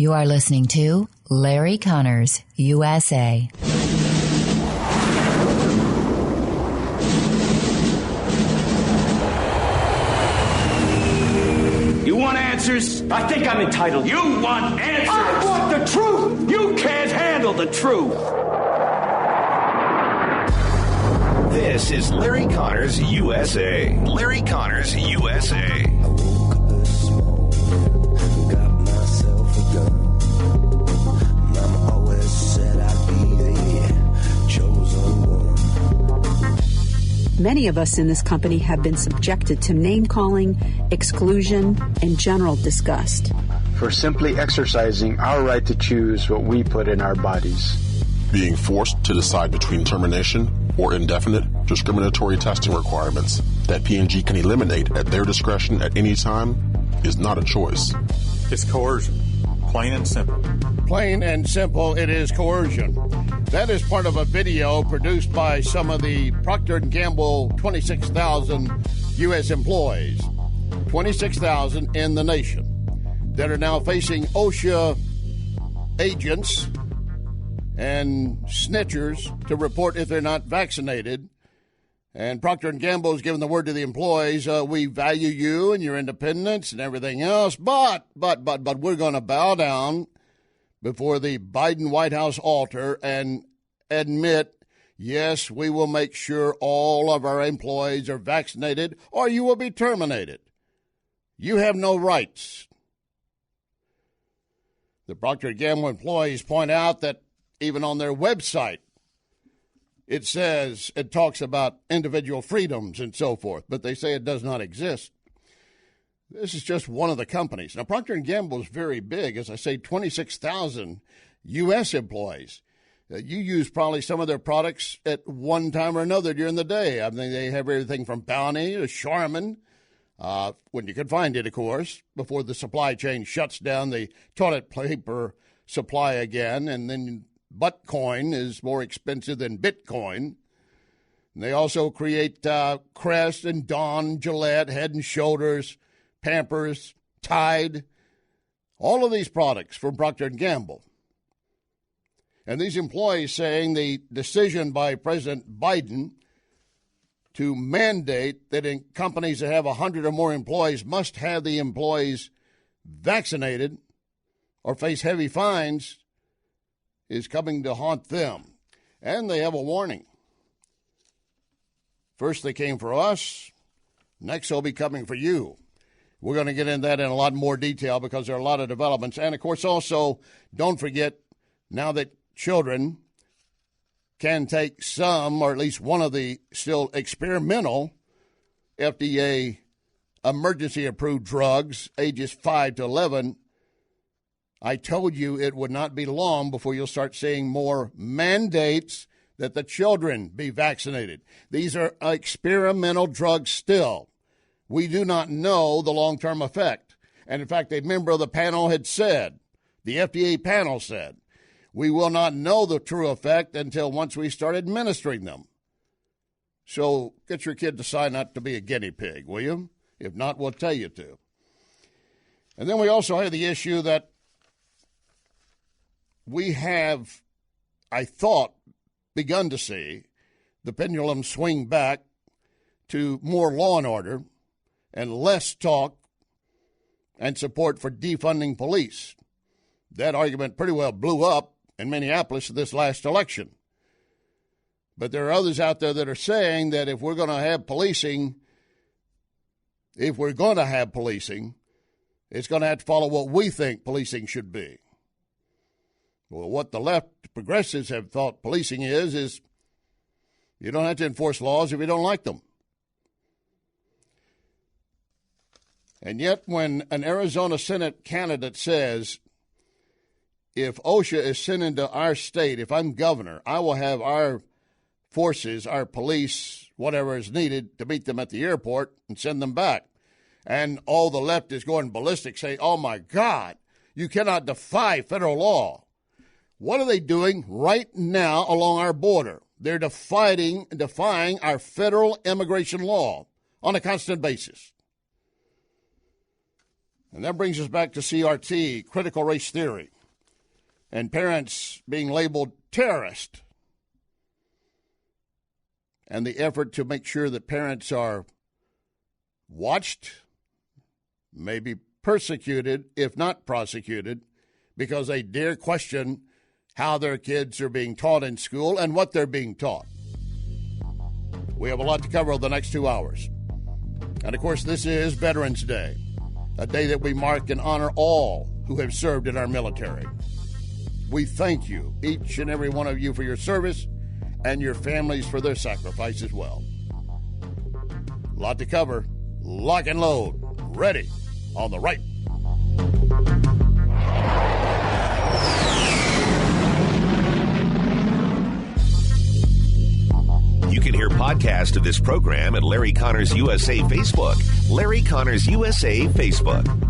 You are listening to Larry Conners, USA. You want answers? I think I'm entitled. You want answers? I want the truth! You can't handle the truth! This is Larry Conners USA. Larry Conners USA. Many of us in this company have been subjected to name-calling, exclusion, and general disgust. For simply exercising our right to choose what we put in our bodies. Being forced to decide between termination or indefinite discriminatory testing requirements that P&G can eliminate at their discretion at any time is not a choice. It's coercion. Plain and simple. Plain and simple, it is coercion. That is part of a video produced by some of the Procter & Gamble 26,000 U.S. employees, 26,000 in the nation, that are now facing OSHA agents and snitchers to report if they're not vaccinated. And Procter & Gamble has given the word to the employees, we value you and your independence and everything else, but we're going to bow down before the Biden White House altar and admit, yes, we will make sure all of our employees are vaccinated or you will be terminated. You have no rights. The Procter & Gamble employees point out that even on their website, it says, it talks about individual freedoms and so forth, but they say it does not exist. This is just one of the companies. Now, Procter & Gamble is very big. As I say, 26,000 U.S. employees. You use probably some of their products at one time or another during the day. I mean, they have everything from Bounty to Charmin, when you can find it, of course, before the supply chain shuts down the toilet paper supply again, and then Buttcoin is more expensive than Bitcoin. And they also create Crest and Dawn, Gillette, Head and Shoulders, Pampers, Tide, all of these products from Procter & Gamble. And these employees saying the decision by President Biden to mandate that in companies that have 100 or more employees must have the employees vaccinated or face heavy fines is coming to haunt them. And they have a warning. First they came for us, next they'll be coming for you. We're going to get into that in a lot more detail because there are a lot of developments. And, of course, also, don't forget, now that children can take some or at least one of the still experimental FDA emergency-approved drugs, ages 5 to 11, I told you it would not be long before you'll start seeing more mandates that the children be vaccinated. These are experimental drugs still. We do not know the long-term effect. And, in fact, a member of the panel had said, the FDA panel said, we will not know the true effect until once we start administering them. So get your kid to sign up to be a guinea pig, will you? If not, we'll tell you to. And then we also have the issue that we have, I thought, begun to see the pendulum swing back to more law and order and less talk and support for defunding police. That argument pretty well blew up in Minneapolis this last election. But there are others out there that are saying that if we're going to have policing, it's going to have to follow what we think policing should be. Well, what the left progressives have thought policing is you don't have to enforce laws if you don't like them. And yet when an Arizona Senate candidate says, if OSHA is sent into our state, if I'm governor, I will have our forces, our police, whatever is needed to meet them at the airport and send them back. And all the left is going ballistic, saying, oh, my God, you cannot defy federal law. What are they doing right now along our border? They're defying our federal immigration law on a constant basis. And that brings us back to CRT, critical race theory, and parents being labeled terrorist, and the effort to make sure that parents are watched, maybe persecuted, if not prosecuted, because they dare question how their kids are being taught in school and what they're being taught. We have a lot to cover over the next 2 hours. And, of course, this is Veterans Day, a day that we mark and honor all who have served in our military. We thank you, each and every one of you, for your service and your families for their sacrifice as well. A lot to cover. Lock and load. Ready. On the right. You can hear podcasts of this program at Larry Connors USA Facebook. Larry Connors USA Facebook.